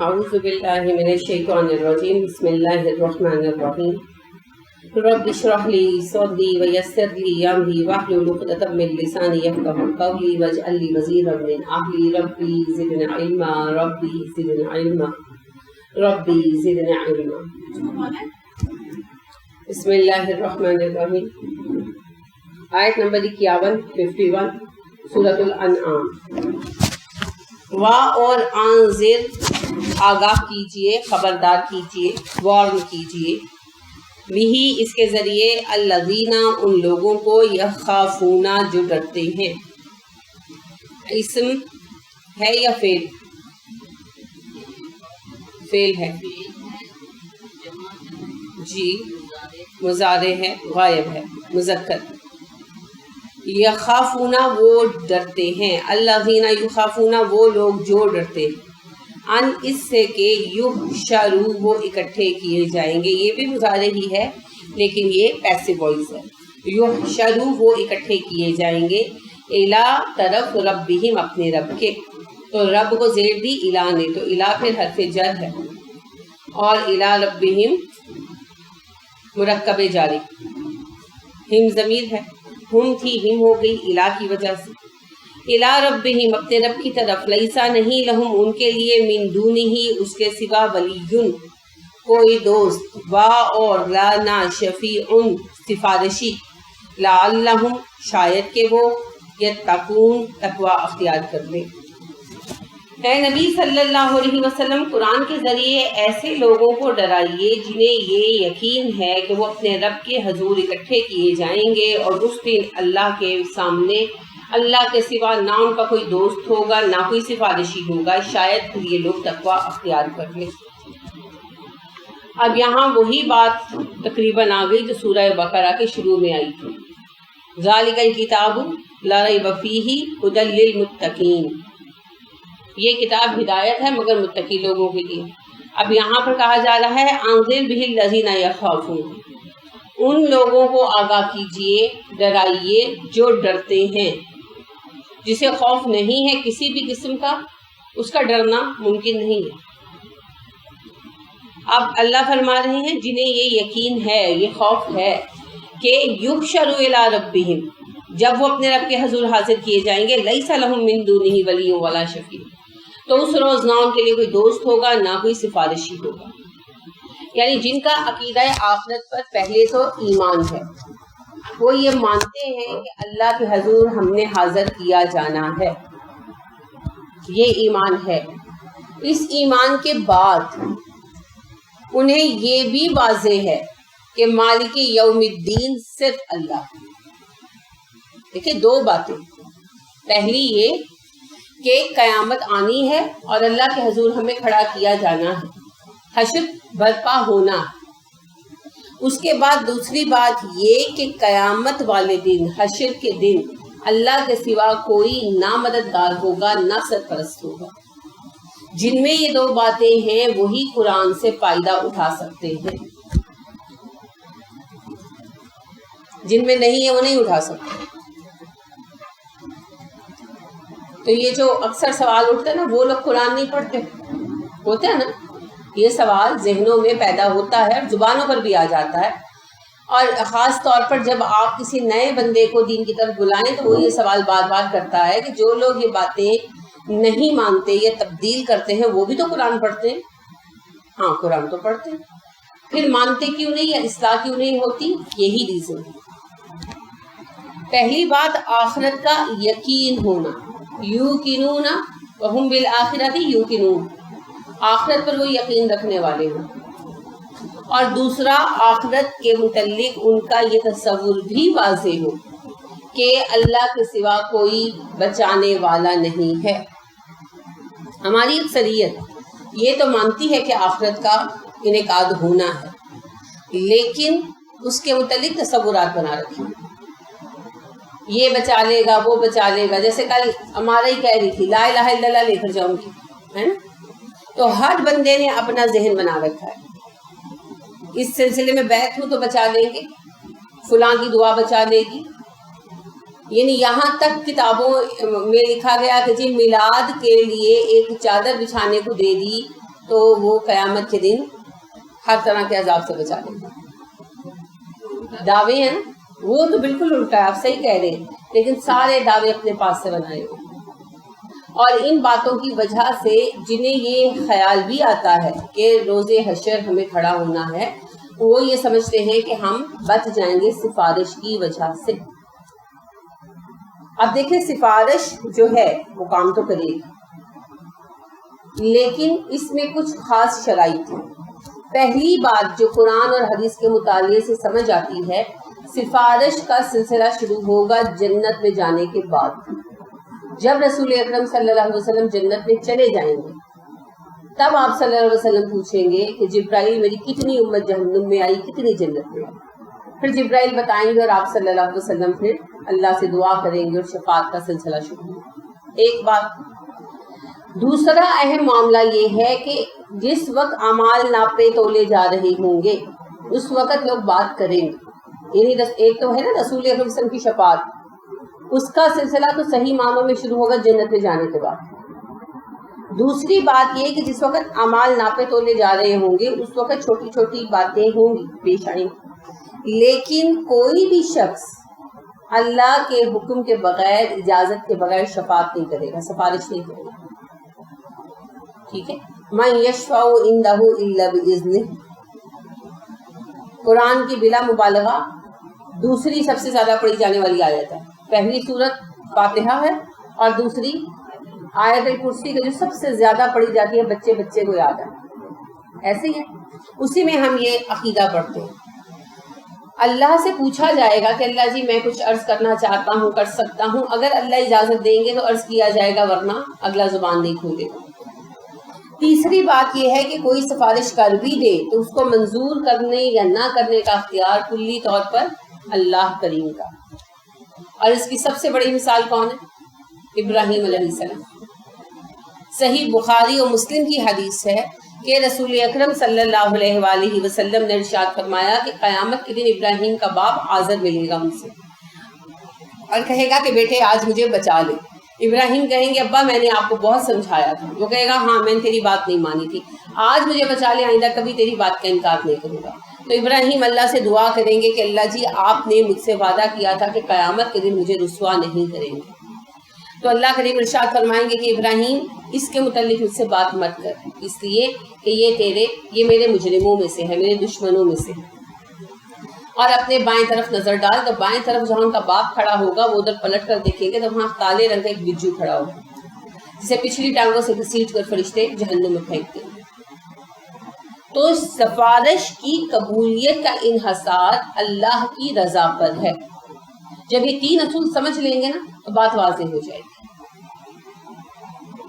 اعوذ باللہ من الشیطان الرجیم بسم اللہ الرحمن الرحیم رب اشرح لی صدری ویسر لی امری واحلل عقدۃ من لسانی یفقهوا قولی واجعل لی وزیرا من اہلی ربی زدنی علما ربی زدنی علما ربی زدنی علما. بسم اللہ الرحمن الرحیم. آیت نمبر 51 سورۃ الانعام. وا اور انذر آگاہ کیجئے، خبردار کیجئے، وارن کیجئے، بھی اس کے ذریعے الذین ان لوگوں کو یخافون جو ڈرتے ہیں. اسم ہے یا فعل؟ فعل ہے جی، مضارع ہے، غائب ہے، مذکر. یخافون وہ ڈرتے ہیں، الذین یخافون وہ لوگ جو ڈرتے ہیں، ان اس سے کہ یحشروا وہ اکٹھے کیے جائیں گے. یہ بھی مضارع ہی ہے لیکن یہ پیسو وائس ہے. یحشروا وہ اکٹھے کیے جائیں گے، الی طرف ربہم اپنے رب کے. تو رب کو زیر دی الی نے، تو الی پھر حرف جر ہے، اور الی ربہم مرکب جاری، ہم ضمیر ہے، ہم تھی ہم ہو گئی الی کی وجہ سے. الی ربہم اپنے رب کی طرف، لیسا نہیں لہم ان کے لیے، من دونہ اس کے سوا، ولی کوئی دوست، وا اور لا نہ، شفیع سفارشی، لعلہم شاید کہ وہ یتقون تقوی اختیار کر لیں. اے نبی صلی اللہ علیہ وسلم قرآن کے ذریعے ایسے لوگوں کو ڈرائیے جنہیں یہ یقین ہے کہ وہ اپنے رب کے حضور اکٹھے کیے جائیں گے، اور اس دن اللہ کے سامنے اللہ کے سوا نہ ان کا کوئی دوست ہوگا نہ کوئی سفارشی ہوگا، شاید پھر یہ لوگ تقوی اختیار کر لیں. اب یہاں وہی بات تقریباً آ گئی جو سورہ بقرہ کے شروع میں آئی تھی. ذالک الکتاب لا ریب فیہ ھدی للمتقین، یہ کتاب ہدایت ہے مگر متقی لوگوں کے لیے. اب یہاں پر کہا جا رہا ہے انذر بہ الذین یخافون، ان لوگوں کو آگاہ کیجئے، ڈرائیے جو ڈرتے ہیں. جسے خوف نہیں ہے کسی بھی قسم کا، اس کا ڈرنا ممکن نہیں ہے. اب اللہ فرما رہے ہیں جنہیں یہ یقین ہے، یہ خوف ہے کہ یحشروا الی ربہم، جب وہ اپنے رب کے حضور حاضر کیے جائیں گے، لیس لہم من دونہ ولی ولا شفیع، تو اس روز نہ ان کے لیے کوئی دوست ہوگا نہ کوئی سفارشی ہوگا. یعنی جن کا عقیدہ آخرت پر پہلے تو ایمان ہے، وہ یہ مانتے ہیں کہ اللہ کے حضور ہم نے حاضر کیا جانا ہے، یہ ایمان ہے. اس ایمان کے بعد انہیں یہ بھی واضح ہے کہ مالک یوم الدین صرف اللہ. دیکھیں دو باتیں، پہلی یہ کہ قیامت آنی ہے اور اللہ کے حضور ہمیں کھڑا کیا جانا ہے، حشر برپا ہونا. اس کے بعد دوسری بات یہ کہ قیامت والے دن، حشر کے دن، اللہ کے سوا کوئی نہ مددگار ہوگا نہ سرپرست ہوگا. جن میں یہ دو باتیں ہیں وہی قرآن سے فائدہ اٹھا سکتے ہیں، جن میں نہیں ہے وہ نہیں اٹھا سکتے. تو یہ جو اکثر سوال اٹھتے ہیں نا، وہ لوگ قرآن نہیں پڑھتے ہوتے ہیں نا، یہ سوال ذہنوں میں پیدا ہوتا ہے، زبانوں پر بھی آ جاتا ہے. اور خاص طور پر جب آپ کسی نئے بندے کو دین کی طرف بلائیں تو وہ یہ سوال بار بار کرتا ہے کہ جو لوگ یہ باتیں نہیں مانتے یا تبدیل کرتے ہیں وہ بھی تو قرآن پڑھتے ہیں. ہاں قرآن تو پڑھتے ہیں، پھر مانتے کیوں نہیں یا اصلاح کیوں نہیں ہوتی؟ یہی ریزن ہے. پہلی بات آخرت کا یقین ہونا، یوقنون وہم بالآخرۃ یوقنون، آخرت پر وہ یقین رکھنے والے ہوں. اور دوسرا آخرت کے متعلق ان کا یہ تصور بھی واضح ہو کہ اللہ کے سوا کوئی بچانے والا نہیں ہے. ہماری اکثریت یہ تو مانتی ہے کہ آخرت کا انعقاد ہونا ہے، لیکن اس کے متعلق تصورات بنا رکھے، یہ بچا لے گا وہ بچا لے گا. جیسے کل ہمارا ہی کہہ رہی تھی لا الہ الا اللہ لے کر جاؤں گی، ہے نا؟ تو ہر بندے نے اپنا ذہن بنا رکھا ہے، اس سلسلے میں بیعت ہوں تو بچا لیں گے، فلاں کی دعا بچا لے گی. یعنی یہاں تک کتابوں میں لکھا گیا کہ جی میلاد کے لیے ایک چادر بچھانے کو دے دی تو وہ قیامت کے دن ہر طرح کے عذاب سے بچا لے گا. دعوے ہیں نا وہ تو بالکل الٹا ہے, آپ صحیح کہہ رہے ہیں, لیکن سارے دعوے اپنے پاس سے بنائے ہوئے. اور ان باتوں کی وجہ سے جنہیں یہ خیال بھی آتا ہے کہ روز حشر ہمیں کھڑا ہونا ہے, وہ یہ سمجھتے ہیں کہ ہم بچ جائیں گے سفارش کی وجہ سے. اب دیکھیں سفارش جو ہے وہ کام تو کرے گی, لیکن اس میں کچھ خاص شرائط ہیں. پہلی بات جو قرآن اور حدیث کے مطالعے سے سمجھ آتی ہے, سفارش کا سلسلہ شروع ہوگا جنت میں جانے کے بعد. جب رسول اکرم صلی اللہ علیہ وسلم جنت میں چلے جائیں گے تب آپ صلی اللہ علیہ وسلم پوچھیں گے کہ جبرائیل میری کتنی امت جہنم میں آئی, کتنی جنت میں آئی. پھر جبرائیل بتائیں گے اور آپ صلی اللہ علیہ وسلم پھر اللہ سے دعا کریں گے اور شفاعت کا سلسلہ شروع ہوگا. ایک بات. دوسرا اہم معاملہ یہ ہے کہ جس وقت اعمال ناپے تولے جا رہے ہوں گے اس وقت لوگ بات کریں گے. یعنی ایک تو ہے نا رسول اکرم صلی اللہ علیہ وسلم کی شفاعت, اس کا سلسلہ تو صحیح معنوں میں شروع ہوگا جنت میں جانے کے بعد. دوسری بات یہ کہ جس وقت اعمال ناپے تولے جا رہے ہوں گے اس وقت چھوٹی چھوٹی باتیں ہوں گی, پیش آئیں, لیکن کوئی بھی شخص اللہ کے حکم کے بغیر, اجازت کے بغیر شفاعت نہیں کرے گا, سفارش نہیں کرے گا. ٹھیک ہے. من یشفع عندہ الا باذنہ, قرآن کی بلا مبالغہ دوسری سب سے زیادہ پڑھی جانے والی آیت ہے. پہلی سورت فاتحہ ہے اور دوسری آیت کرسی کا جو سب سے زیادہ پڑھی جاتی ہے, بچے بچے کو یاد ہے. ایسے ہی ہے, اسی میں ہم یہ عقیدہ پڑھتے ہیں. اللہ سے پوچھا جائے گا کہ اللہ جی میں کچھ عرض کرنا چاہتا ہوں, کر سکتا ہوں؟ اگر اللہ اجازت دیں گے تو عرض کیا جائے گا, ورنہ اگلا زبان نہیں کھولے گا. تیسری بات یہ ہے کہ کوئی سفارش کر بھی دے تو اس کو منظور کرنے یا نہ کرنے کا اختیار کلی طور پر اللہ کریم کا. اور اس کی سب سے بڑی مثال کون ہے؟ ابراہیم علیہ السلام. صحیح بخاری اور مسلم کی حدیث ہے کہ رسول اکرم صلی اللہ علیہ وآلہ وسلم نے ارشاد فرمایا کہ قیامت کے دن ابراہیم کا باپ آزر ملے گا ان سے اور کہے گا کہ بیٹے آج مجھے بچا لے. ابراہیم کہیں گے ابا میں نے آپ کو بہت سمجھایا تھا. وہ کہے گا ہاں میں نے تیری بات نہیں مانی تھی, آج مجھے بچا لے, آئندہ کبھی تیری بات کا انکار نہیں کروں گا. تو ابراہیم اللہ سے دعا کریں گے کہ اللہ جی آپ نے مجھ سے وعدہ کیا تھا کہ قیامت کے دن مجھے رسوا نہیں کریں گے. تو اللہ کریم ارشاد فرمائیں گے کہ ابراہیم اس کے متعلق مجھ سے بات مت کر, اس لیے کہ یہ میرے مجرموں میں سے ہے, میرے دشمنوں میں سے ہے. اور اپنے بائیں طرف نظر ڈال, تو بائیں طرف جہاں ان کا باپ کھڑا ہوگا وہ ادھر پلٹ کر دیکھیں گے تو وہاں کالے رنگ کا ایک بجو کھڑا ہوگا جسے پچھلی ٹانگوں سے گھسیٹ کر فرشتے جہنم میں پھینکتے ہیں. تو سفارش کی قبولیت کا انحصار اللہ کی رضا پر ہے. جب یہ تین اصول سمجھ لیں گے نا تو بات واضح ہو جائے گی.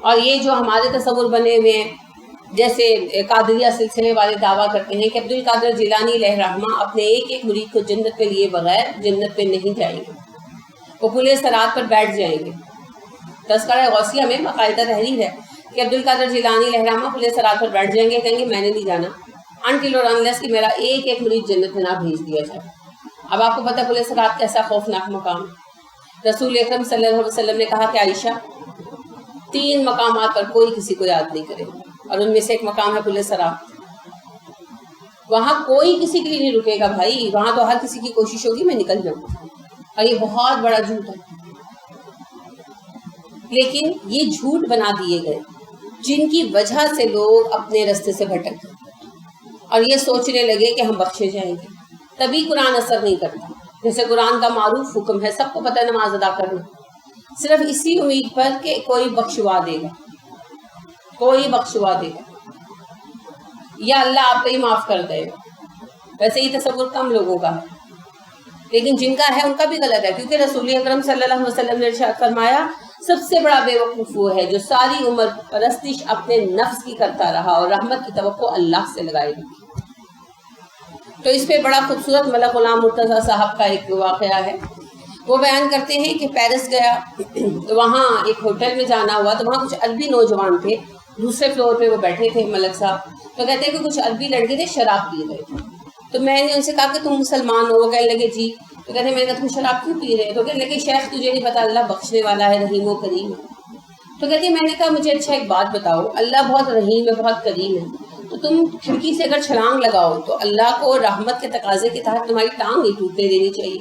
اور یہ جو ہمارے تصور بنے ہوئے ہیں, جیسے قادریہ سلسلے والے دعویٰ کرتے ہیں کہ عبد القادر جیلانی علیہ رحمہ اپنے ایک ایک مرید کو جنت پہ لیے بغیر جنت پہ نہیں جائیں گے, وہ پلے صراط پر بیٹھ جائیں گے. تذکرہ غوثیہ میں باقاعدہ تحریر ہے کہ عبد القادر جیلانی علیہ رحمہ پلے صراط پر بیٹھ جائیں گے, کہیں گے میں نے نہیں جانا انٹل اور انلیس کہ میرا ایک ایک مرید جنت میں نہ بھیج دیا جائے. اب آپ کو پتہ پلے صراط کیسا خوفناک مقام. رسول اکرم صلی اللہ علیہ وسلم نے کہا کہ عائشہ 3 مقامات پر کوئی کسی کو یاد نہیں کرے, اور ان میں سے ایک مقام ہے پلے صراط. وہاں کوئی کسی کے لیے نہیں رکے گا بھائی, وہاں تو ہر کسی کی کوشش ہوگی میں نکل جاؤں, اور یہ بہت بڑا جھوٹ ہے. لیکن یہ جھوٹ بنا دیے گئے جن کی وجہ سے لوگ اپنے راستے سے بھٹک گئے اور یہ سوچنے لگے کہ ہم بخشے جائیں گے. تبھی قرآن اثر نہیں کرتا. جیسے قرآن کا معروف حکم ہے, سب کو پتہ ہے نماز ادا کرنا, صرف اسی امید پر کہ کوئی بخشوا دے گا, کوئی بخشوا دے گا, یا اللہ آپ کو ہی معاف کر دے گا. ویسے یہ تصور کم لوگوں کا ہے, لیکن جن کا ہے ان کا بھی غلط ہے, کیونکہ رسول اکرم صلی اللہ علیہ وسلم نے ارشاد فرمایا سب سے بڑا بے وقوف وہ ہے جو ساری عمر پرستش اپنے نفس کی کرتا رہا اور رحمت کی توقع اللہ سے لگائے رکھی. تو اس پہ بڑا خوبصورت ملک غلام مرتضیٰ صاحب کا ایک واقعہ ہے. وہ بیان کرتے ہیں کہ پیرس گیا تو وہاں ایک ہوٹل میں جانا ہوا, تو وہاں کچھ عربی نوجوان تھے, دوسرے فلور پہ وہ بیٹھے تھے ملک صاحب. تو کہتے ہیں کہ کچھ عربی لڑکے تھے, شراب پی رہے تھے. تو میں نے ان سے کہا کہ تم مسلمان ہو؟ وہ کہنے لگے جی. تو کہتے ہیں میں نے کہا تم شراب کیوں پی رہے؟ تو کہنے لگے شیخ تجھے نہیں پتا اللہ بخشنے والا ہے, رحیم و کریم. تو کہتی ہے میں نے کہا مجھے اچھا ایک بات بتاؤ، اللہ بہت رحیم ہے، بہت کریم ہے، تو تم کھڑکی سے اگر چھلانگ لگاؤ تو اللہ کو رحمت کے تقاضے کے تحت تمہاری ٹانگ نہیں ٹوٹنے دینی چاہیے،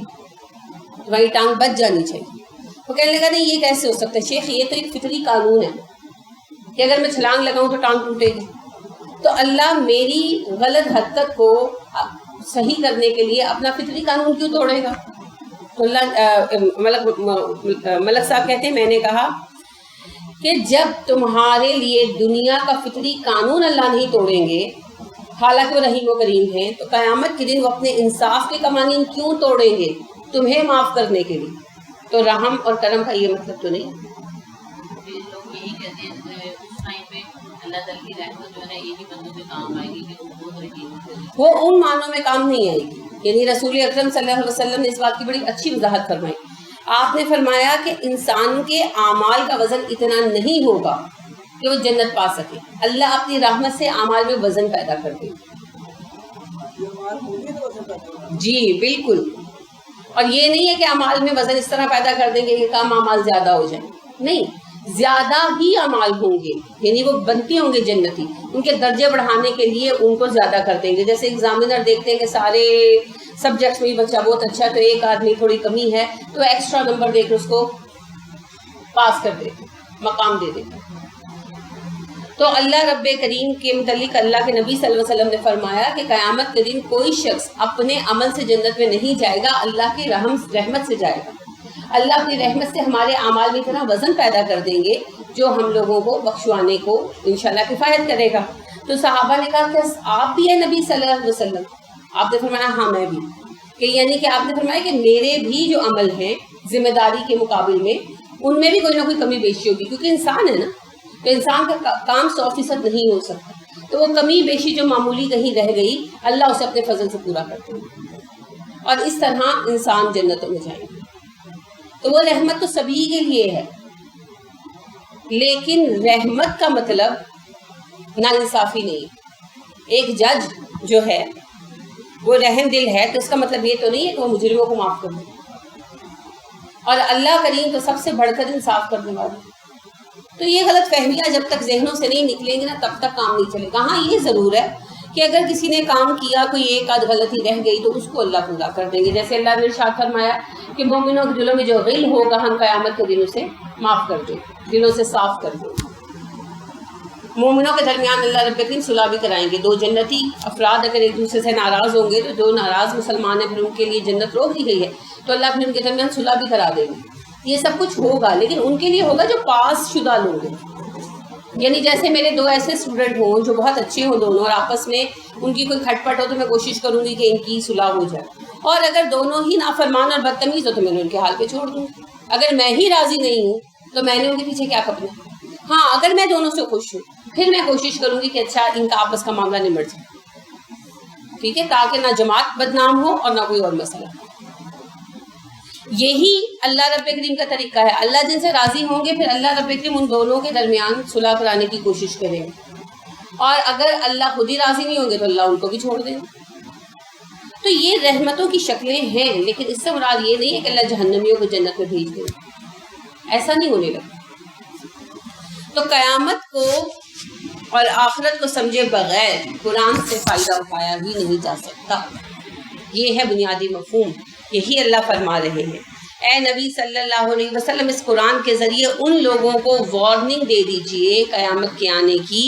تمہاری ٹانگ بچ جانی چاہیے۔ وہ کہنے لگا نہیں یہ کیسے ہو سکتا ہے شیخ، یہ تو ایک فطری قانون ہے کہ اگر میں چھلانگ لگاؤں تو ٹانگ ٹوٹے گی، تو اللہ میری غلط حرکت کو صحیح کرنے کے لیے اپنا فطری قانون کیوں توڑے گا؟ تو اللہ ملک صاحب کہتے ہیں میں نے کہا کہ جب تمہارے لیے دنیا کا فطری قانون اللہ نہیں توڑیں گے، حالانکہ وہ رحیم و کریم ہیں، تو قیامت کے دن وہ اپنے انصاف کے قوانین کیوں توڑیں گے تمہیں معاف کرنے کے لیے؟ تو رحم اور کرم کا یہ مطلب تو نہیں۔ لوگ یہی کہتے ہیں اس ٹائم پہ اللہ تعالیٰ کی رحمت جو ہے نا یہی بندوں کے کام آئے گی کہ وہ ان معنوں میں کام نہیں آئے گی، یعنی رسول اکرم صلی اللہ علیہ وسلم نے اس بات کی بڑی اچھی وضاحت فرمائی۔ آپ نے فرمایا کہ انسان کے اعمال کا وزن اتنا نہیں ہوگا کہ وہ جنت پا سکے، اللہ اپنی رحمت سے اعمال میں وزن پیدا کر دے۔ جی بالکل، اور یہ نہیں ہے کہ اعمال میں وزن اس طرح پیدا کر دیں گے کہ کم اعمال زیادہ ہو جائیں، نہیں، زیادہ ہی اعمال ہوں گے، یعنی وہ بنتے ہوں گے جنتی، ان کے درجے بڑھانے کے لیے ان کو زیادہ کر دیں گے۔ جیسے ایگزامینر دیکھتے ہیں کہ سارے سبجیکٹس میں بچہ بہت اچھا ہے تو ایک آدمی تھوڑی کمی ہے تو ایکسٹرا نمبر دے کر اس کو پاس کر دیتے، مقام دے دیتے۔ تو اللہ رب کریم کے متعلق اللہ کے نبی صلی اللہ علیہ وسلم نے فرمایا کہ قیامت کے دن کوئی شخص اپنے عمل سے جنت میں نہیں جائے گا، اللہ کی رحمت سے جائے گا۔ اللہ اپنی رحمت سے ہمارے اعمال میں اتنا وزن پیدا کر دیں گے جو ہم لوگوں کو بخشوانے کو انشاءاللہ کفایت کرے گا۔ تو صحابہ نے کہا کہ آپ بھی ہیں نبی صلی اللہ علیہ وسلم؟ آپ نے فرمایا ہاں میں بھی، کہ یعنی کہ آپ نے فرمایا کہ میرے بھی جو عمل ہیں ذمہ داری کے مقابل میں ان میں بھی کوئی نہ کوئی کمی بیشی ہوگی، کیونکہ انسان ہے نا، تو انسان کا کام 100% نہیں ہو سکتا، تو وہ کمی بیشی جو معمولی کہیں رہ گئی اللہ اسے اپنے فضل سے پورا کرتے ہیں، اور اس طرح انسان جنتوں میں جائیں گے۔ تو وہ رحمت تو سبھی کے لیے ہے، لیکن رحمت کا مطلب ناانصافی نہیں۔ ایک جج جو ہے وہ رحم دل ہے تو اس کا مطلب یہ تو نہیں ہے کہ وہ مجرموں کو معاف کر دے، اور اللہ کریم تو سب سے بڑھ کر انصاف کرنے والا۔ تو یہ غلط فہمیاں جب تک ذہنوں سے نہیں نکلیں گے نا تب تک کام نہیں چلے گا۔ ہاں یہ ضرور ہے کہ اگر کسی نے کام کیا، کوئی ایک آدھ غلطی رہ گئی تو اس کو اللہ پورا کر دیں گے، جیسے اللہ نے ارشاد فرمایا کہ مومنوں کے دلوں میں جو غل ہوگا ہم قیامت کے دن اسے معاف کر دیں، دلوں سے صاف کر دیں۔ مومنوں کے درمیان اللہ رب العالمین صلح بھی کرائیں گے۔ دو جنتی افراد اگر ایک دوسرے سے ناراض ہوں گے تو جو ناراض مسلمان ہیں پھر ان کے لیے جنت روک دی گئی ہے تو اللہ پھر ان کے درمیان صلح بھی کرا دیں گے۔ یہ سب کچھ ہوگا، لیکن ان کے لیے ہوگا جو پاس شدہ لوگ ہیں، یعنی جیسے میرے دو ایسے اسٹوڈنٹ ہوں جو بہت اچھے ہوں دونوں، اور آپس میں ان کی کوئی کھٹ پٹ ہو تو میں کوشش کروں گی کہ ان کی صلح ہو جائے، اور اگر دونوں ہی نافرمان اور بدتمیز ہو تو میں نے ان کے حال پہ چھوڑ دوں۔ اگر میں ہی راضی نہیں ہوں تو میں نے ان کے پیچھے کیا کرنا۔ ہاں اگر میں دونوں سے خوش ہوں پھر میں کوشش کروں گی کہ اچھا ان کا آپس کا معاملہ نمٹ جائے، ٹھیک ہے، تاکہ نہ جماعت بدنام ہو اور نہ کوئی اور مسئلہ۔ یہی اللہ رب کریم کا طریقہ ہے، اللہ جن سے راضی ہوں گے پھر اللہ رب کریم ان دونوں کے درمیان صلح کرانے کی کوشش کریں گے، اور اگر اللہ خود ہی راضی نہیں ہوں گے تو اللہ ان کو بھی چھوڑ دیں گے۔ تو یہ رحمتوں کی شکلیں ہیں، لیکن اس سے مراد یہ نہیں ہے کہ اللہ جہنمیوں کو جنت میں بھیج دے، ایسا نہیں ہونے لگا۔ تو قیامت کو اور آخرت کو سمجھے بغیر قرآن سے فائدہ اٹھایا ہی نہیں جا سکتا، یہ ہے بنیادی مفہوم، یہی اللہ فرما رہے ہیں۔ اے نبی صلی اللہ علیہ وسلم اس قرآن کے ذریعے ان لوگوں کو وارننگ دے دیجئے قیامت کے آنے کی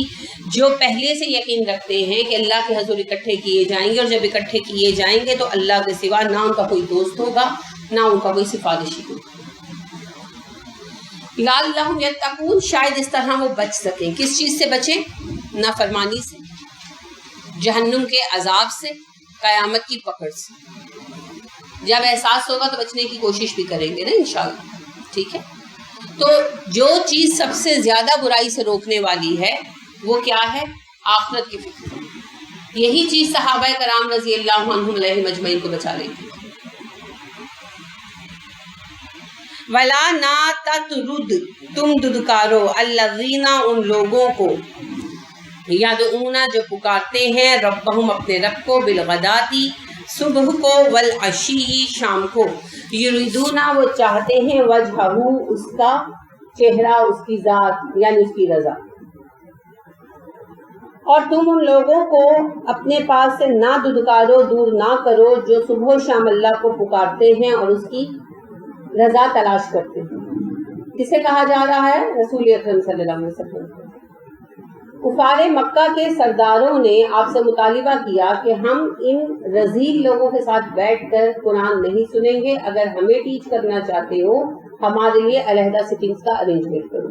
جو پہلے سے یقین رکھتے ہیں کہ اللہ کے حضور اکٹھے کیے جائیں گے، اور جب اکٹھے کیے جائیں گے تو اللہ کے سوا نہ ان کا کوئی دوست ہوگا نہ ان کا کوئی سفارشی ہوگا۔ لعلہم یتقون، شاید اس طرح وہ بچ سکیں۔ کس چیز سے بچیں؟ نافرمانی سے، جہنم کے عذاب سے، قیامت کی پکڑ سے۔ جب احساس ہوگا تو بچنے کی کوشش بھی کریں گے نا انشاءاللہ، ٹھیک ہے۔ تو جو چیز سب سے زیادہ برائی سے روکنے والی ہے وہ کیا ہے؟ آخرت کی فکر۔ یہی چیز صحابہ کرام رضی اللہ عنہم علیہم اجمعین کو بچا رہی تھی۔ وَلَا نَا تَطْرُدْ، تم ددکارو الَّذِينَ ان لوگوں کو، یدعون جو پکارتے ہیں ربہم اپنے رب کو، بالغداتی صبح کو، والعشی شام کو، یریدون وہ چاہتے ہیں، وجہہ اس کا چہرہ، اس کی ذات یعنی اس کی رضا. اور تم ان لوگوں کو اپنے پاس سے نہ دھتکارو، دور نہ کرو جو صبح و شام اللہ کو پکارتے ہیں اور اس کی رضا تلاش کرتے ہیں. کسے کہا جا رہا ہے؟ رسول اکرم صلی اللہ علیہ وسلم. کفار مکہ کے سرداروں نے آپ سے مطالبہ کیا کہ ہم ان رذیل لوگوں کے ساتھ بیٹھ کر قرآن نہیں سنیں گے، اگر ہمیں ٹیچ کرنا چاہتے ہو ہمارے لیے علیحدہ سٹنگز کا ارینجمنٹ کرو.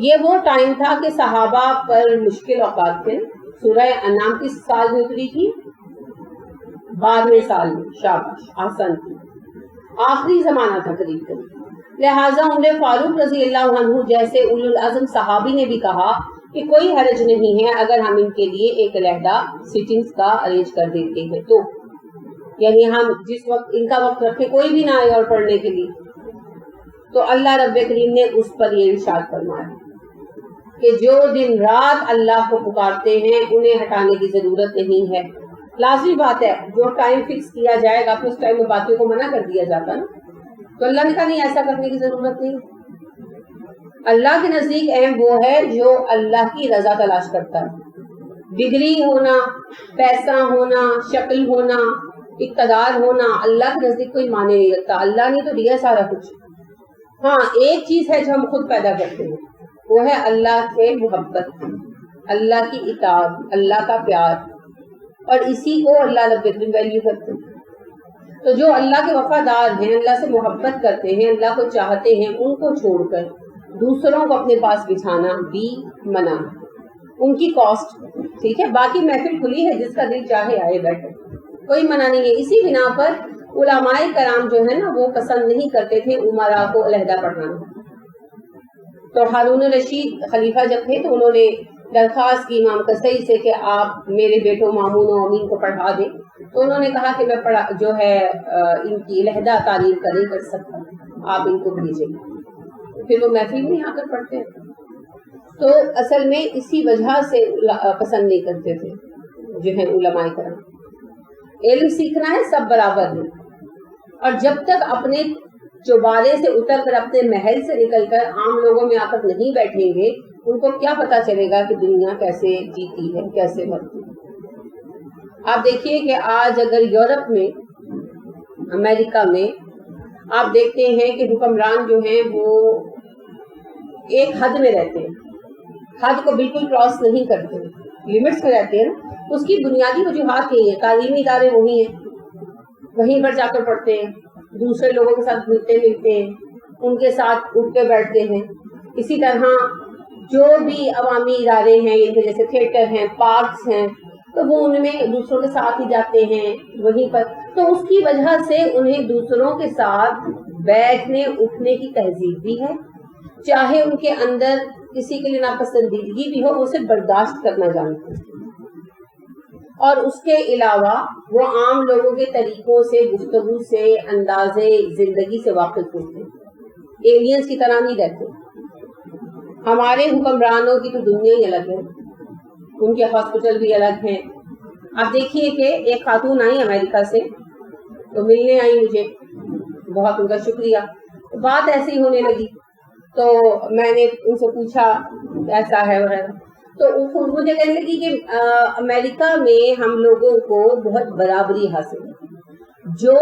یہ وہ ٹائم تھا کہ صحابہ پر مشکل اوقات تھے. سورہ انعام کس سال میں اتری تھی؟ 12ویں سال میں. شاباش، آسان تھی. آخری زمانہ تھا قریب قریب. لہٰذا عمر فاروق رضی اللہ عنہ جیسے اولو العزم صحابی نے بھی کہا کہ کوئی حرج نہیں ہے اگر ہم ان کے لیے ایک علیحدہ سٹنگز کا ارینج کر دیتے ہیں تو، یعنی ہم جس وقت ان کا وقت رکھے کوئی بھی نہ آئے اور پڑھنے کے لیے. تو اللہ رب کریم نے اس پر یہ ارشاد فرمایا کہ جو دن رات اللہ کو پکارتے ہیں انہیں ہٹانے کی ضرورت نہیں ہے. لازمی بات ہے، جو ٹائم فکس کیا جائے گا پھر اس ٹائم میں باتوں کو منع کر دیا جاتا نا. تو اللہ نے کہا نہیں، ایسا کرنے کی ضرورت نہیں. اللہ کے نزدیک اہم وہ ہے جو اللہ کی رضا تلاش کرتا ہے. ڈگری ہونا، پیسہ ہونا، شکل ہونا، اقتدار ہونا اللہ کے نزدیک کوئی معنی نہیں رکھتا. اللہ نے تو دیا سارا کچھ. ہاں ایک چیز ہے جو ہم خود پیدا کرتے ہیں، وہ ہے اللہ سے محبت، اللہ کی اطاعت، اللہ کا پیار، اور اسی کو اللہ رب العالمین ویلیو کرتے ہیں. تو جو اللہ کے وفادار ہیں، اللہ سے محبت کرتے ہیں، اللہ کو چاہتے ہیں، ان کو چھوڑ کر دوسروں کو اپنے پاس بٹھانا بھی منع. ان کی کاسٹ ٹھیک ہے، باقی محفل کھلی ہے، جس کا دل چاہے آئے بیٹھے، کوئی منع نہیں ہے. اسی بنا پر علماء کرام جو ہے نا وہ پسند نہیں کرتے تھے امراء کو علیحدہ پڑھانا. تو ہارون رشید خلیفہ جب تھے تو انہوں نے درخواست کی امام قصی سے کہ آپ میرے بیٹوں مامون و امین کو پڑھا دیں. تو انہوں نے کہا کہ میں جو ہے ان کی علیحدہ تعلیم کا نہیں کر سکتا، آپ ان کو بھیجیں. پھر وہ محفل میں آ کر پڑھتے ہیں. تو اصل میں اسی وجہ سے پسند نہیں کرتے تھے جو ہے علماء کرام. علم سیکھنا ہے، سب برابر ہیں، اور جب تک اپنے چوبارے سے اتر کر اپنے محل سے نکل کر عام لوگوں میں آ کر نہیں بیٹھیں گے ان کو کیا پتا چلے گا کہ دنیا کیسے جیتی ہے، کیسے بڑھتی ہے. آپ دیکھیے کہ آج اگر یورپ میں، امریکہ میں آپ دیکھتے ہیں کہ حکمران جو ہیں وہ ایک حد میں رہتے ہیں، حد کو بالکل کراس نہیں کرتے، لمٹس میں رہتے ہیں. اس کی بنیادی وجوہات یہی ہے، تعلیمی ادارے وہی ہیں، وہیں پر جا کر پڑھتے ہیں، دوسرے لوگوں کے ساتھ ملتے ہیں، ان کے ساتھ اٹھتے بیٹھتے ہیں. اسی طرح جو بھی عوامی ادارے ہیں ان کے جیسے تھیٹر ہیں، پارکس ہیں، تو وہ ان میں دوسروں کے ساتھ ہی جاتے ہیں وہیں پر. تو اس کی وجہ سے انہیں دوسروں کے ساتھ بیٹھنے اٹھنے کی تہذیب بھی ہے، چاہے ان کے اندر کسی کے لیے ناپسندیدگی بھی ہو اسے برداشت کرنا جانتے ہیں. اور اس کے علاوہ وہ عام لوگوں کے طریقوں سے، گفتگو سے، انداز زندگی سے واقف ہوتے ہیں. ایلینز کی طرح نہیں رہتے. ہمارے حکمرانوں کی تو دنیا ہی الگ ہے، ان کے ہاسپٹل بھی الگ ہیں. آپ دیکھیے کہ ایک خاتون آئی امریکہ سے تو ملنے آئی مجھے، بہت ان کا شکریہ. بات ایسی ہی ہونے لگی تو میں نے ان سے پوچھا ایسا ہے وغیرہ، تو مجھے کہنے لگی کہ امریکہ میں ہم لوگوں کو بہت برابری حاصل ہے. جو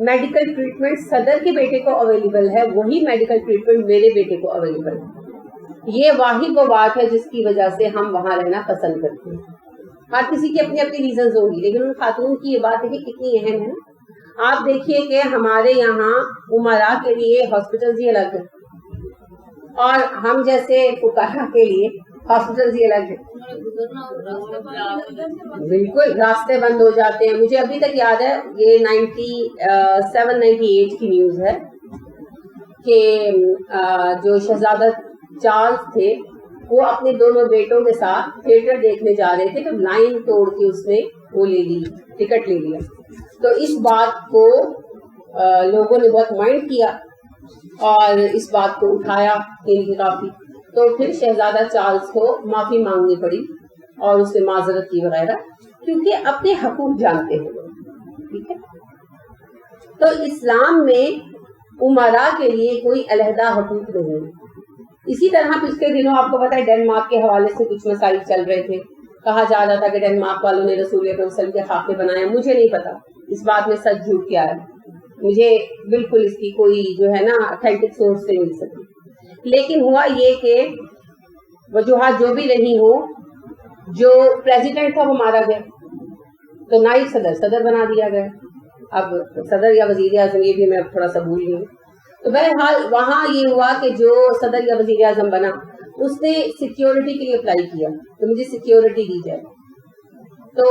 میڈیکل ٹریٹمنٹ صدر کے بیٹے کو اویلیبل ہے وہی میڈیکل ٹریٹمنٹ میرے بیٹے کو اویلیبل ہے. یہ واحد وہ بات ہے جس کی وجہ سے ہم وہاں رہنا پسند کرتے ہیں. ہر کسی کی اپنی اپنی ریزنز ہوں گی، لیکن ان خاتون کی یہ بات ہے کہ کتنی اہم ہے. آپ دیکھیے کہ ہمارے یہاں امراء کے لیے ہاسپٹلز ہی الگ ہیں اور ہم جیسے فقہاء کے لیے ہاسپٹلز ہی الگ ہیں. بالکل راستے بند ہو جاتے ہیں. مجھے ابھی تک یاد ہے، یہ 97-98 کی نیوز ہے کہ جو شہزادہ چارلز تھے وہ اپنے دونوں بیٹوں کے ساتھ تھیٹر دیکھنے جا رہے تھے تو لائن توڑ کے اس نے وہ لے لی، ٹکٹ لے لیا. تو اس بات کو لوگوں نے بہت مائنڈ کیا اور اس بات کو اٹھایا کافی. تو پھر شہزادہ چارلز کو معافی مانگنی پڑی اور اس نے معذرت کی وغیرہ، کیونکہ اپنے حقوق جانتے ہیں. ٹھیک ہے، تو اسلام میں امراء کے لیے کوئی علیحدہ حقوق نہیں. اسی طرح پچھلے دنوں آپ کو پتا ہے ڈینمارک کے حوالے سے کچھ مسائل چل رہے تھے، کہا جا رہا تھا کہ ڈینمارک والوں نے رسول اکرم صلی اللہ علیہ وسلم کے خاکے بنائے. مجھے نہیں پتا اس بات میں سچ جھوٹ کیا ہے، مجھے بالکل اس کی کوئی جو ہے نا اتھینٹک سورس نہیں مل سکی. لیکن ہوا یہ کہ وجوہات جو بھی رہی ہوں، جو پریزیڈنٹ تھا وہ مارا گیا تو نائب صدر بنا دیا گیا. اب صدر یا وزیر اعظم یہ بھی میں اب تھوڑا سا بھول گئی ہوں. تو بہرحال وہاں یہ ہوا کہ جو صدر یا وزیر اعظم بنا اس نے سیکیورٹی کے لیے اپلائی کیا تو مجھے سیکیورٹی دی جائے. تو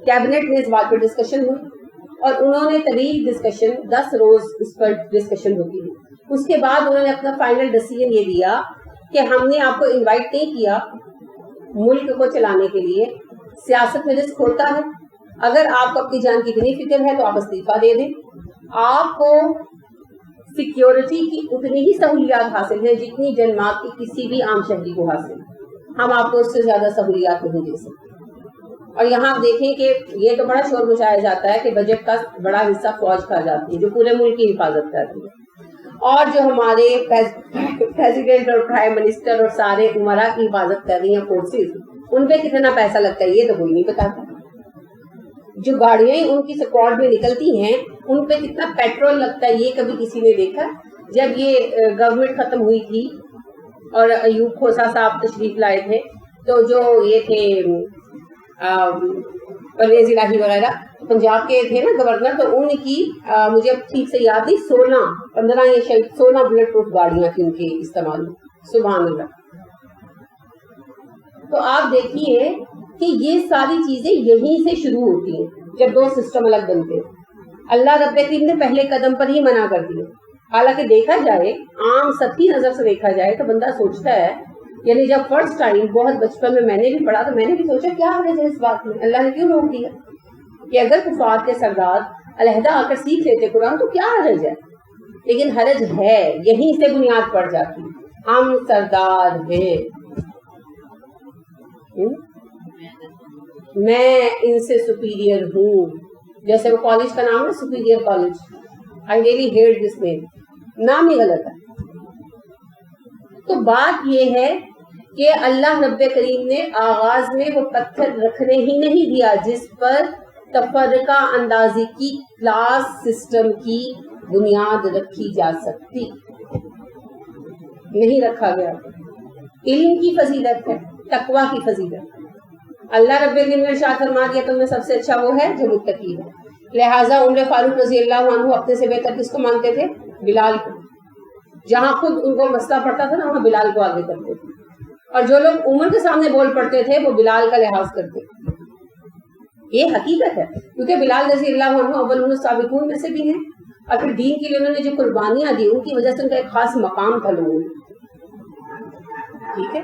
کیبنٹ میں اس بات پر ڈسکشن ہوئی اور انہوں نے طویل ڈسکشن 10 روز اس پر ڈسکشن ہوتی ہے. اس کے بعد انہوں نے اپنا فائنل ڈیسیژن یہ دیا کہ ہم نے آپ کو انوائٹ نہیں کیا ملک کو چلانے کے لیے. سیاست میں رسک ہوتا ہے، اگر آپ کو اپنی جان کی اتنی فکر ہے تو آپ استعفیٰ دے دیں. آپ کو سیکیورٹی کی اتنی ہی سہولیات حاصل ہیں جتنی ڈنمارک کی کسی بھی عام شہری کو حاصل. ہم آپ کو اس سے زیادہ سہولیات نہیں دے سکتے. اور یہاں آپ دیکھیں کہ یہ تو بڑا شور مچایا جاتا ہے کہ بجٹ کا بڑا حصہ فوج کھا جاتی ہے جو پورے ملک کی حفاظت کرتی ہے، اور جو ہمارے پریزیڈنٹ اور پرائم منسٹر اور سارے عمرا کی حفاظت کر رہی ہیں فورسز، ان پہ کتنا پیسہ لگتا ہے یہ تو کوئی نہیں بتاتا. جو گاڑیاں ان کی اسکواڈ میں نکلتی ہیں ان پہ کتنا پیٹرول لگتا ہے یہ کبھی کسی نے دیکھا؟ جب یہ گورنمنٹ ختم ہوئی تھی اور ایوب کھوسا صاحب تشریف لائے تھے تو جو یہ تھے پرویز الہی وغیرہ پنجاب کے تھے نا گورنر، تو ان کی مجھے ٹھیک سے یاد نہیں 15 یا شاید 16 بلٹ پروف گاڑیاں تھیں ان کے استعمال میں. سبحان اللہ. تو آپ دیکھیے کہ یہ ساری چیزیں یہیں سے شروع ہوتی ہیں جب دو سسٹم الگ بنتے ہیں. اللہ رب العالمین نے پہلے قدم پر ہی منع کر دیا. حالانکہ دیکھا جائے عام سطحی نظر سے دیکھا جائے تو بندہ سوچتا ہے، یعنی جب فرسٹ ٹائم بہت بچپن میں نے بھی پڑھا تو میں نے بھی سوچا کیا حرج ہے اس بات میں، اللہ نے کیوں روک دیا کہ اگر کفار کے سردار علیحدہ آ کر سیکھ لیتے قرآن تو کیا حرج ہے. لیکن حرج ہے، یہیں سے بنیاد پڑ جاتی. ہم سردار ہیں، میں ان سے سپیریئر ہوں. جیسے وہ کالج کا نام ہے Superior College, I really hate this name, نام ہی غلط ہے. تو بات یہ ہے کہ اللہ رب کریم نے آغاز میں وہ پتھر رکھنے ہی نہیں دیا جس پر تفرقہ اندازی کی کلاس سسٹم کی بنیاد رکھی جا سکتی، نہیں رکھا گیا. علم کی فضیلت ہے، تقویٰ کی فضیلت. اللہ رب العالمین نے ارشاد فرما دیا تم میں سب سے اچھا وہ ہے جو متقی ہے. لہٰذا عمر فاروق رضی اللہ عنہ اپنے سے بہتر کس کو مانتے تھے؟ بلال کو. جہاں خود ان کو مسئلہ پڑتا تھا نا وہاں بلال کو آگے کرتے تھے، اور جو لوگ عمر کے سامنے بول پڑتے تھے وہ بلال کا لحاظ کرتے تھے. یہ حقیقت ہے کیونکہ بلال رضی اللہ عنہ اول السابقون میں سے بھی ہیں، اور پھر دین کے لیے انہوں نے جو قربانیاں دی ان کی وجہ سے ان کا ایک خاص مقام تھا لوگوں میں. ٹھیک ہے.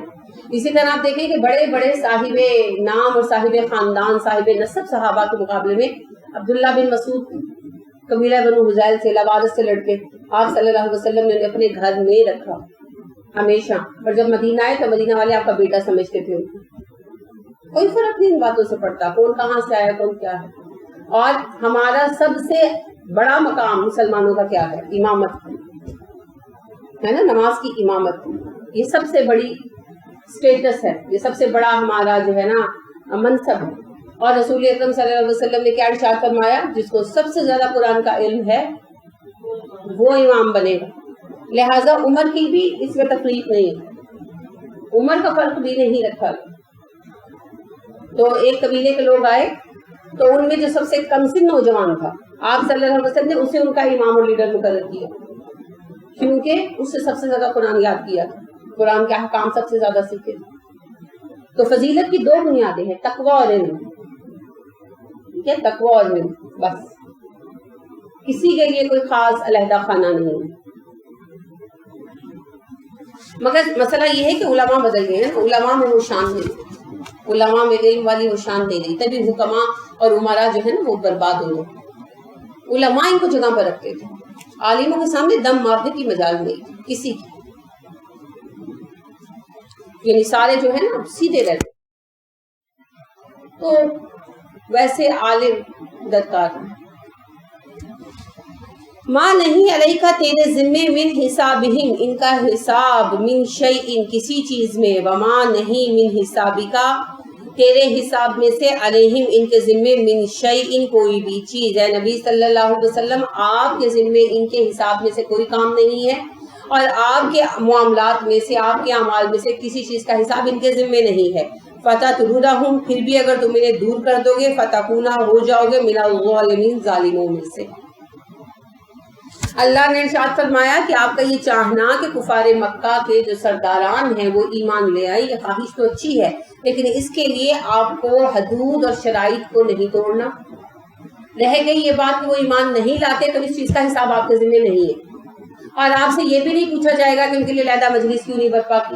اسی طرح آپ دیکھیں کہ بڑے بڑے صاحب نام اور صاحب خاندان صاحب نسب صحابہ کے مقابلے میں عبداللہ بن مسعود قبیلہ بنو حذیل سے لوارث سے لڑکے آپ صلی اللہ علیہ وسلم نے اپنے گھر میں رکھا ہمیشہ. اور جب مدینہ آئے تو مدینہ والے آپ کا بیٹا سمجھتے تھے. کوئی فرق نہیں ان باتوں سے پڑتا کون کہاں سے آیا کون کیا ہے. اور ہمارا سب سے بڑا مقام مسلمانوں کا کیا ہے؟ امامت ہے نا، نماز کی امامت. یہ سب سے بڑی اسٹیٹس ہے، یہ سب سے بڑا ہمارا جو ہے نا منصب ہے. اور رسول اکرم صلی اللہ علیہ وسلم نے کیا ارشاد فرمایا؟ جس کو سب سے زیادہ قرآن کا علم ہے وہ امام بنے گا. لہٰذا عمر کی بھی اس میں تفریق نہیں ہے، عمر کا فرق بھی نہیں رکھا. تو ایک قبیلے کے لوگ آئے تو ان میں جو سب سے کم سن نوجوان تھا آپ صلی اللہ علیہ وسلم نے اسے ان کا امام اور لیڈر مقرر کیا، کیونکہ اس سے سب سے زیادہ قرآن یاد کیا، قرآن کے احکام سب سے زیادہ سیکھے. تو فضیلت کی دو بنیادیں ہیں، تقویٰ اور علم. ٹھیک ہے، تقویٰ اور علم، بس کسی کے لیے کوئی خاص علیحدہ خانہ نہیں ہے. مگر مسئلہ یہ ہے کہ علماء بدل گئے ہیں، علماء میں وہ شان نہیں، علماء میں علم والی وہ شان نہیں رہی. تبھی حکماء اور عمرا جو ہے نا وہ برباد ہو گئے. علماء ان کو جگہ پر رکھتے تھے، عالموں کے سامنے دم مارنے کی مجال نہیں تھی کسی کی، یعنی سارے جو ہے نا سیدھے رہتے. تو ویسے عالم درکار ہے. ماں نہیں علیکہ تیرے ذمے من حسابہم ان کا حساب من شیء کسی چیز میں وما نہیں من حسابکا تیرے حساب میں سے علیہم ان کے ذمے من شیء کوئی بھی چیز ہے. نبی صلی اللہ علیہ وسلم آپ کے ذمے ان کے حساب میں سے کوئی کام نہیں ہے اور آپ کے معاملات میں سے آپ کے اعمال میں سے کسی چیز کا حساب ان کے ذمے نہیں ہے. فتطردہم پھر بھی اگر تم انہیں دور کر دو گے فتکونا ہو جاؤ گے من الظالمین ظالموں میں سے. اللہ نے ارشاد فرمایا کہ آپ کا یہ چاہنا کہ کفار مکہ کے جو سرداران ہیں وہ ایمان لے آئے، یہ خواہش تو اچھی ہے لیکن اس کے لیے آپ کو حدود اور شرائط کو نہیں توڑنا. رہ گئی یہ بات کہ وہ ایمان نہیں لاتے تو اس چیز کا حساب آپ کے ذمہ نہیں ہے اور آپ سے یہ بھی نہیں پوچھا جائے گا کہ ان کے لیے علیحدہ مجلس کیوں نہیں برپا کی.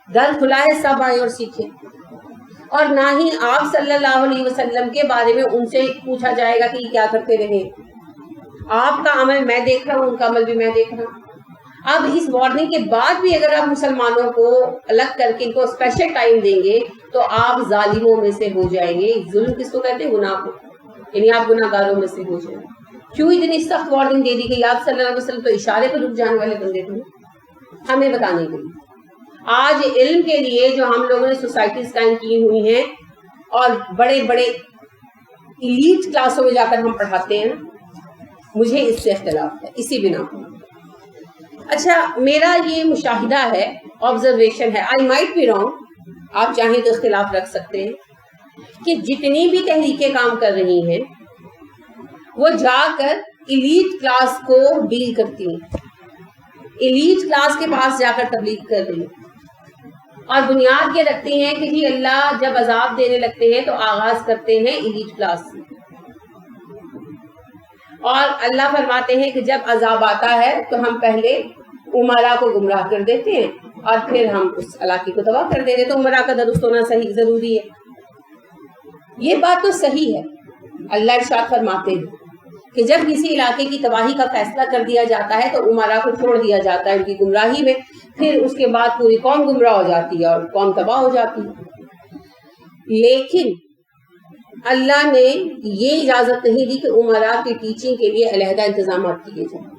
در کھلا ہے، سب آئیں اور سیکھیں. اور نہ ہی آپ صلی اللہ علیہ وسلم کے بارے میں ان سے پوچھا جائے گا کہ یہ کیا کرتے رہے. آپ کا عمل میں دیکھ رہا ہوں، ان کا عمل بھی میں دیکھ رہا ہوں. اب اس وارننگ کے بعد بھی اگر آپ مسلمانوں کو الگ کر کے ان کو اسپیشل ٹائم دیں گے تو آپ ظالموں میں سے ہو جائیں گے. ظلم کس کو کہتے ہیں؟ گناہ کو، یعنی آپ گناہ گاروں میں سے ہو جائیں گے. کیوں اتنی سخت وارننگ دے دی گئی؟ آپ صلی اللہ علیہ وسلم تو اشارے پہ رک جانے والے بندے تھے ہمیں بتانے کے لیے. آج علم کے لیے جو ہم لوگوں نے سوسائٹیز قائم کی ہوئی ہیں اور بڑے بڑے ایلیٹ کلاسوں میں جا کر ہم پڑھاتے ہیں، مجھے اس سے اختلاف ہے اسی بنا پر. اچھا، میرا یہ مشاہدہ ہے، آبزرویشن ہے، آئی مائٹ بی رانگ، آپ چاہیں تو اختلاف رکھ سکتے ہیں، کہ جتنی بھی تحریکیں کام کر رہی ہیں وہ جا کر ایلیٹ کلاس کو ڈیل کرتی ہیں، ایلیٹ کلاس کے پاس جا کر تبلیغ کر رہی ہیں اور بنیاد یہ رکھتی ہیں کہ جی اللہ جب عذاب دینے لگتے ہیں تو آغاز کرتے ہیں ایلیٹ کلاس سے، اور اللہ فرماتے ہیں کہ جب عذاب آتا ہے تو ہم پہلے امراء کو گمراہ کر دیتے ہیں اور پھر ہم اس علاقے کو تباہ کر دیتے ہیں. تو امراء کا درست ہونا صحیح ضروری ہے. یہ بات تو صحیح ہے. اللہ ارشاد فرماتے ہیں کہ جب کسی علاقے کی تباہی کا فیصلہ کر دیا جاتا ہے تو امراء کو چھوڑ دیا جاتا ہے ان کی گمراہی میں، پھر اس کے بعد پوری قوم گمراہ ہو جاتی ہے اور قوم تباہ ہو جاتی ہے. لیکن اللہ نے یہ اجازت نہیں دی کہ امراء کی ٹیچنگ کے لیے علیحدہ انتظامات کیے جائیں،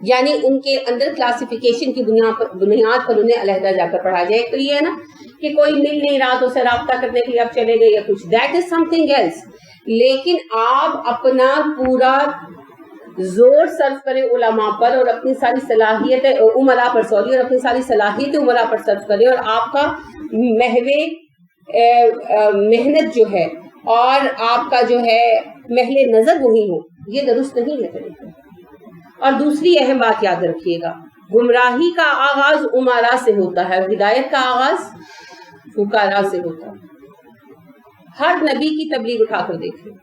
یعنی ان کے اندر کلاسیفیکیشن کی بنیاد پر انہیں علیحدہ جا کر پڑھا جائے. تو یہ ہے نا کہ کوئی مل نہیں رہا تو اسے رابطہ کرنے کے لیے آپ چلے گئے یا کچھ، that is something else. لیکن آپ اپنا پورا زور صرف کریں علماء پر اور اپنی ساری صلاحیتیں امراء پر اور اپنی ساری صلاحیتیں امراء پر صرف کریں اور آپ کا محو محنت جو ہے اور آپ کا جو ہے محل نظر وہی ہو، یہ درست نہیں ہے طریقہ. اور دوسری اہم بات یاد رکھیے گا، گمراہی کا آغاز امراء سے ہوتا ہے اور ہدایت کا آغاز فقراء سے ہوتا ہے. ہر نبی کی تبلیغ اٹھا کر دیکھ لیں،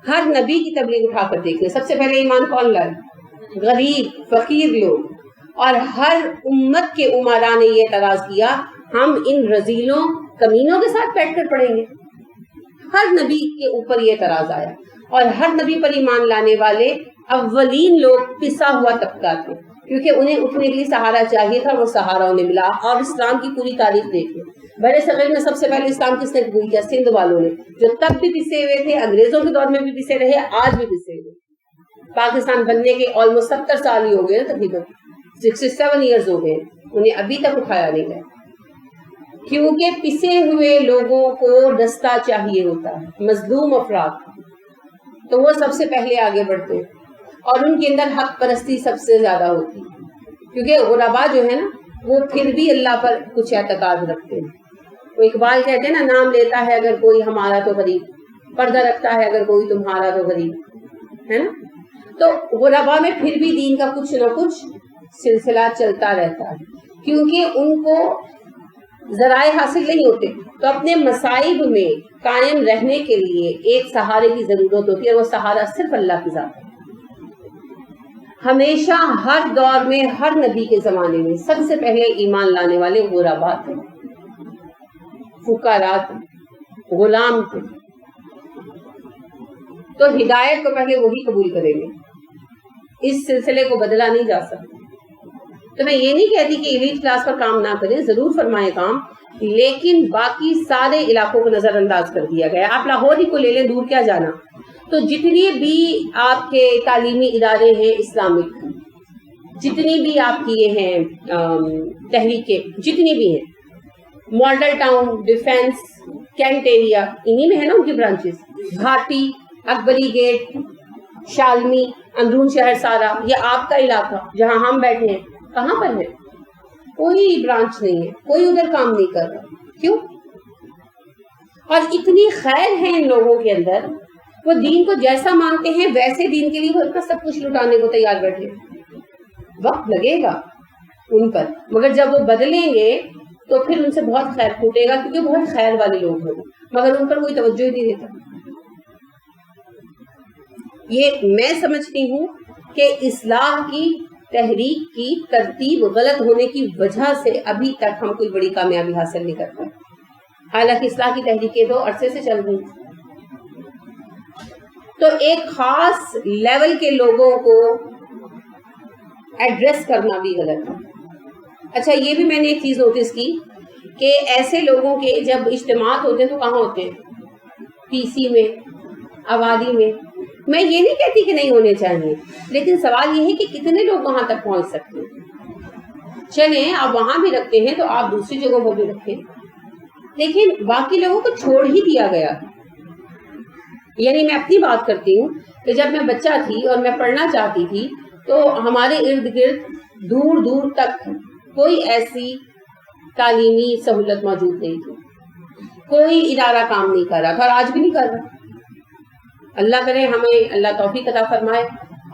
ہر نبی کی تبلیغ اٹھا کر دیکھ لیں، سب سے پہلے ایمان کون لائے؟ غریب فقیر لوگ. اور ہر امت کے امراء نے یہ اعتراض کیا ہم ان رذیلوں کمینوں کے ساتھ بیٹھ کر پڑھیں گے. ہر نبی کے اوپر یہ اعتراض آیا اور ہر نبی پر ایمان لانے والے اولین لوگ پسا ہوا طبقہ تھے کیونکہ انہیں اٹھنے کے لیے سہارا چاہیے تھا، وہ سہارا انہیں ملا. اور اسلام کی پوری تاریخ دیکھیں، بڑے صغیر میں سب سے پہلے اسلام کس نے قبول کیا؟ سندھ والوں نے، جو تب بھی پسے ہوئے تھے، انگریزوں کے دور میں بھی پسے رہے، آج بھی پسے ہوئے. پاکستان بننے کے آلموسٹ 70 سال ہی ہو گئے، تقریباً 67 ایئرز ہو گئے، انہیں ابھی تک اٹھایا نہیں گیا کیونکہ پسے ہوئے لوگوں کو رستہ چاہیے ہوتا ہے. مظلوم افراد تو وہ سب سے پہلے آگے بڑھتے ہیں اور ان کے اندر حق پرستی سب سے زیادہ ہوتی ہے کیونکہ غربا جو ہے نا وہ پھر بھی اللہ پر کچھ اعتقاد رکھتے ہیں. وہ اقبال کہتے ہیں نا، نام لیتا ہے اگر کوئی ہمارا تو غریب، پردہ رکھتا ہے اگر کوئی تمہارا تو غریب، ہے نا. تو غربا میں پھر بھی دین کا کچھ نہ کچھ سلسلہ چلتا رہتا ہے کیونکہ ان کو ذرائع حاصل نہیں ہوتے، تو اپنے مصائب میں قائم رہنے کے لیے ایک سہارے کی ضرورت ہوتی ہے اور وہ سہارا صرف اللہ کی ذات ہے. ہمیشہ ہر دور میں ہر نبی کے زمانے میں سب سے پہلے ایمان لانے والے غربا تھے، فقراء تھے، غلام تھے. تو ہدایت کو پہلے وہی قبول کریں گے، اس سلسلے کو بدلا نہیں جا سکتا. تو میں یہ نہیں کہتی کہ ایلیٹ کلاس پر کام نہ کریں، ضرور فرمائیں کام، لیکن باقی سارے علاقوں کو نظر انداز کر دیا گیا. آپ لاہور ہی کو لے لیں، دور کیا جانا. تو جتنی بھی آپ کے تعلیمی ادارے ہیں اسلامک، جتنی بھی آپ کی یہ ہیں تحریکیں جتنی بھی ہیں، Model Town, Defence, Cantt area, انہی میں ہے نا ان کی برانچز، گھاٹی، اکبری گیٹ، شالمی، اندرون شہر سارا، یہ آپ کا علاقہ جہاں ہم بیٹھے ہیں کہاں پر ہے؟ کوئی برانچ نہیں ہے، کوئی ادھر کام نہیں کر رہا. کیوں؟ اور اتنی خیر ہے ان لوگوں کے اندر، وہ دین کو جیسا مانتے ہیں ویسے دین کے لیے وہ کا سب کچھ لٹانے کو تیار بیٹھے. وقت لگے گا ان پر، مگر جب وہ بدلیں گے تو پھر ان سے بہت خیر پھوٹے گا، کیونکہ بہت خیر والے لوگ ہیں، مگر ان پر کوئی توجہ ہی نہیں دیتا. یہ میں سمجھتی ہوں کہ اصلاح کی تحریک کی ترتیب غلط ہونے کی وجہ سے ابھی تک ہم کوئی بڑی کامیابی حاصل نہیں کر پائے، حالانکہ اصلاح کی تحریکیں تو عرصے سے چل رہی ہیں. تو ایک خاص لیول کے لوگوں کو ایڈریس کرنا بھی غلط ہے. اچھا یہ بھی میں نے ایک چیز نوٹس کی کہ ایسے لوگوں کے جب اجتماعات ہوتے ہیں تو کہاں ہوتے ہیں؟ پی سی میں، آبادی میں. میں یہ نہیں کہتی کہ نہیں ہونے چاہیے، لیکن سوال یہ ہے کہ کتنے لوگ وہاں تک پہنچ سکتے ہیں. چلیں آپ وہاں بھی رکھتے ہیں تو آپ دوسری جگہوں پر بھی رکھیں، لیکن باقی لوگوں کو چھوڑ ہی دیا گیا. یعنی میں اپنی بات کرتی ہوں کہ جب میں بچہ تھی اور میں پڑھنا چاہتی تھی تو ہمارے ارد گرد دور دور تک کوئی ایسی تعلیمی سہولت موجود نہیں تھی، کوئی ادارہ کام نہیں کر رہا تھا، اور آج بھی نہیں کر رہا. اللہ کرے ہمیں اللہ توفیق عطا فرمائے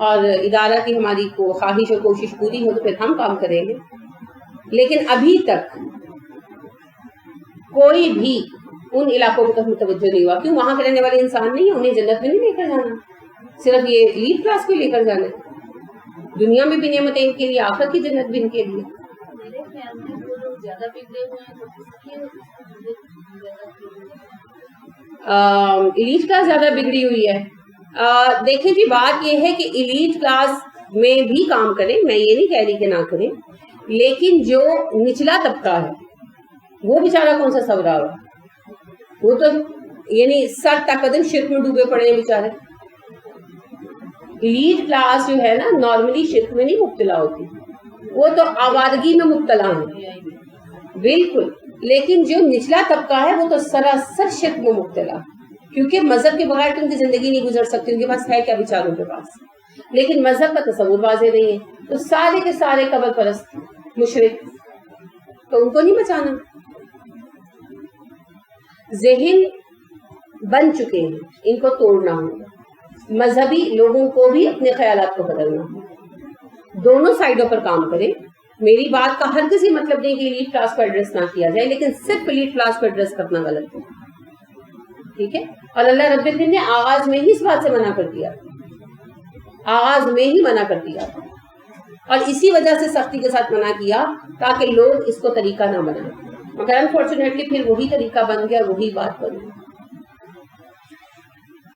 اور ادارہ کی ہماری خواہش اور کوشش پوری ہو تو پھر ہم کام کریں گے. لیکن ابھی تک کوئی بھی ان علاقوں کی طرف متوجہ نہیں ہوا. کیوں؟ وہاں کے رہنے والے انسان نہیں ہیں، انہیں جنت میں نہیں لے کر جانا، صرف یہ ایلیٹ کلاس کو لے کر جانا ہے. دنیا میں بھی نعمتیں ان کے لیے، آخرت کی جنت بھی ان کے لیے. میرے خیال میں وہ لوگ زیادہ بگڑے ہوئے ہیں ایلیٹ کلاس زیادہ بگڑی ہوئی ہے. دیکھیں جی بات یہ ہے کہ ایلیٹ کلاس میں بھی کام کریں، میں یہ نہیں کہہ رہی کہ نہ کریں، لیکن جو نچلا طبقہ ہے وہ بیچارہ کون سا سورا ہوا، وہ تو یعنی سر تک قدم شرک میں ڈوبے پڑے ہیں بیچارے. ایلیٹ کلاس جو ہے نا نارملی شرک میں نہیں مبتلا ہوتی، وہ تو آوارگی میں مبتلا ہے بالکل. لیکن جو نچلا طبقہ ہے وہ تو سراسر شرک میں مبتلا، کیونکہ مذہب کے بغیر تو ان کی زندگی نہیں گزر سکتی. ان کے پاس ہے کیا بیچاروں کے پاس؟ لیکن مذہب کا تصور واضح نہیں ہے، تو سارے کے سارے قبر پرست مشرک، تو ان کو نہیں بچانا. ذہن بن چکے ہیں، ان کو توڑنا ہوگا. مذہبی لوگوں کو بھی اپنے خیالات کو بدلنا ہوگا. دونوں سائڈوں پر کام کریں. میری بات کا ہر کسی مطلب نہیں کہ ایلیٹ کلاس کو ایڈریس نہ کیا جائے، لیکن صرف ایلیٹ کلاس کو ایڈریس کرنا غلط ہے. ٹھیک ہے؟ اور اللہ رب العزت نے آغاز میں ہی اس بات سے منع کر دیا، آغاز میں ہی منع کر دیا، اور اسی وجہ سے سختی کے ساتھ منع کیا تاکہ لوگ اس کو طریقہ نہ بنائیں. مگر انفارچونیٹلی پھر وہی طریقہ بن گیا، وہی بات بن گئی.